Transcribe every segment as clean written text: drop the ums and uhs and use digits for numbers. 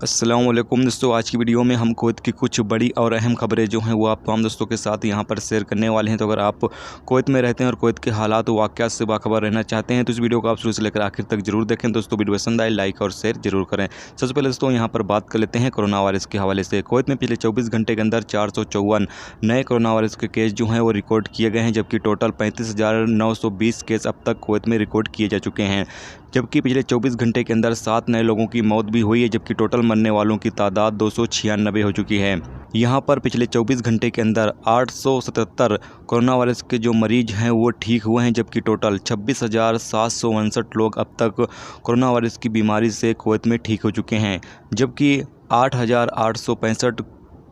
अस्सलामुअलैकुम दोस्तों, आज की वीडियो में हम कुवैत की कुछ बड़ी और अहम खबरें जो हैं वो आप तमाम दोस्तों के साथ यहाँ पर शेयर करने वाले हैं। तो अगर आप कुवैत में रहते हैं और कुवैत के हालात व वाक़यात से बाखबर रहना चाहते हैं तो इस वीडियो को आप शुरू से लेकर आखिर तक जरूर देखें। दोस्तों वीडियो पसंद आए लाइक और शेयर जरूर करें। सबसे पहले दोस्तों यहाँ पर बात कर लेते हैं कोरोना वायरस के हवाले से। कुवैत में पिछले 24 घंटे के अंदर 454 नए कोरोना वायरस के केस जो हैं वो रिकॉर्ड किए गए हैं, जबकि टोटल 35,920 केस अब तक कुवैत में रिकॉर्ड किए जा चुके हैं। जबकि पिछले 24 घंटे के अंदर 7 नए लोगों की मौत भी हुई है, जबकि टोटल मरने वालों की तादाद 296 हो चुकी है। यहाँ पर पिछले 24 घंटे के अंदर 877 कोरोना वायरस के जो मरीज हैं वो ठीक हुए हैं, जबकि टोटल 26,759 लोग अब तक कोरोना वायरस की बीमारी से कुवैत में ठीक हो चुके हैं। जबकि 8,865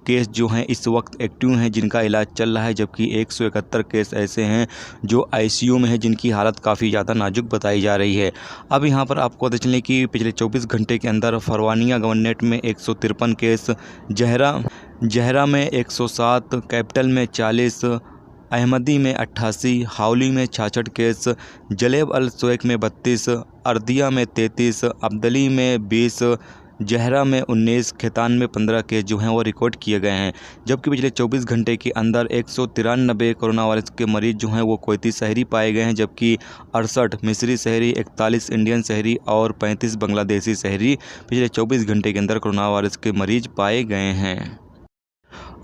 केस जो हैं इस वक्त एक्टिव हैं जिनका इलाज चल रहा है, जबकि 171 केस ऐसे हैं जो आईसीयू में हैं जिनकी हालत काफ़ी ज़्यादा नाजुक बताई जा रही है। अब यहाँ पर आपको पता चलें कि पिछले 24 घंटे के अंदर फरवानिया गवर्नरेट में 153 केस, जहरा में 107, कैपिटल में 40, अहमदी में 88, हावली में 66 केस, जलेब अल सुएक में 32, अर्दिया में 33, अब्दली में 20, जहरा में 19, खैतान में 15 केस जो हैं वो रिकॉर्ड किए गए हैं। जबकि पिछले 24 घंटे के अंदर 193 कोरोना वायरस के मरीज जो हैं वो कुवैती शहरी पाए गए हैं, जबकि 68 मिस्री शहरी, 41 इंडियन शहरी और 35 बांग्लादेशी शहरी पिछले 24 घंटे के अंदर कोरोना वायरस के मरीज पाए गए हैं।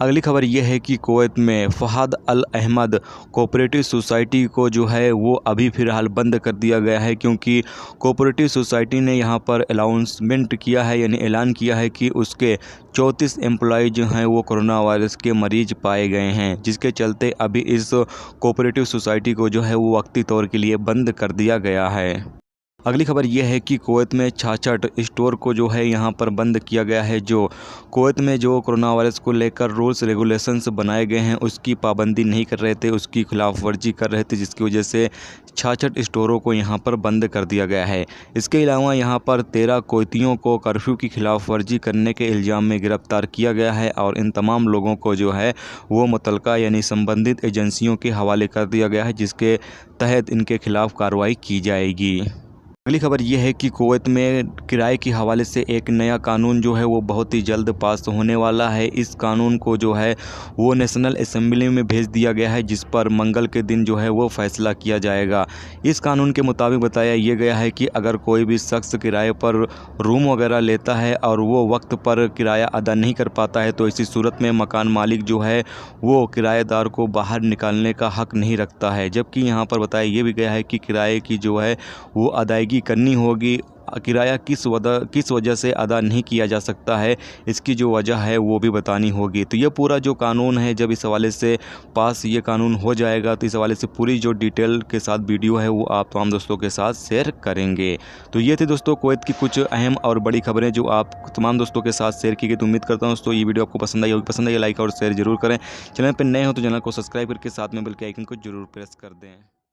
अगली खबर यह है कि कुवैत में फ़हाद अल अहमद कोऑपरेटिव सोसाइटी को जो है वो अभी फ़िलहाल बंद कर दिया गया है, क्योंकि कोऑपरेटिव सोसाइटी ने यहाँ पर अनाउंसमेंट किया है, यानी ऐलान किया है कि उसके 34 एम्प्लॉय जो हैं वो कोरोना वायरस के मरीज पाए गए हैं, जिसके चलते अभी इस कोऑपरेटिव सोसाइटी को जो है वो वक्ती तौर के लिए बंद कर दिया गया है। अगली खबर यह है कि कुवैत में 66 स्टोर को जो है यहाँ पर बंद किया गया है। जो कुवैत में जो कोरोना वायरस को लेकर रूल्स रेगुलेशंस बनाए गए हैं उसकी पाबंदी नहीं कर रहे थे, उसकी खिलाफ वर्जी कर रहे थे, जिसकी वजह से 66 स्टोरों को यहाँ पर बंद कर दिया गया है। इसके अलावा यहाँ पर 13 कुवैतियों को कर्फ्यू की खिलाफ वर्जी करने के इल्ज़ाम में गिरफ़्तार किया गया है और इन तमाम लोगों को जो है वो मुतलका यानी संबंधित एजेंसियों के हवाले कर दिया गया है, जिसके तहत इनके खिलाफ़ कार्रवाई की जाएगी। अगली खबर यह है कि कुवैत में किराए के हवाले से एक नया कानून जो है वो बहुत ही जल्द पास होने वाला है। इस कानून को जो है वो नेशनल असेंबली में भेज दिया गया है, जिस पर मंगल के दिन जो है वो फैसला किया जाएगा। इस कानून के मुताबिक बताया ये गया है कि अगर कोई भी शख्स किराए पर रूम वगैरह लेता है और वो वक्त पर किराया अदा नहीं कर पाता है तो इसी सूरत में मकान मालिक जो है वो किराएदार को बाहर निकालने का हक़ नहीं रखता है। जबकि यहाँ पर बताया ये भी गया है कि किराए की जो है वो अदायगी करनी होगी। किराया किस वजह से अदा नहीं किया जा सकता है, इसकी जो वजह है वो भी बतानी होगी। तो ये पूरा जो कानून है, जब इस हवाले से पास ये कानून हो जाएगा तो इस हवाले से पूरी जो डिटेल के साथ वीडियो है वो आप तमाम दोस्तों के साथ शेयर करेंगे। तो ये थे दोस्तों कुवैत की कुछ अहम और बड़ी खबरें जो आप तमाम दोस्तों के साथ शेयर की गई। तो उम्मीद करता हूँ दोस्तों ये वीडियो आपको पसंद आई होगी। पसंद आई लाइक और शेयर जरूर करें। चैनल पर नए हो तो चैनल को सब्सक्राइब करके साथ में बेल के आइकन को जरूर प्रेस कर दें।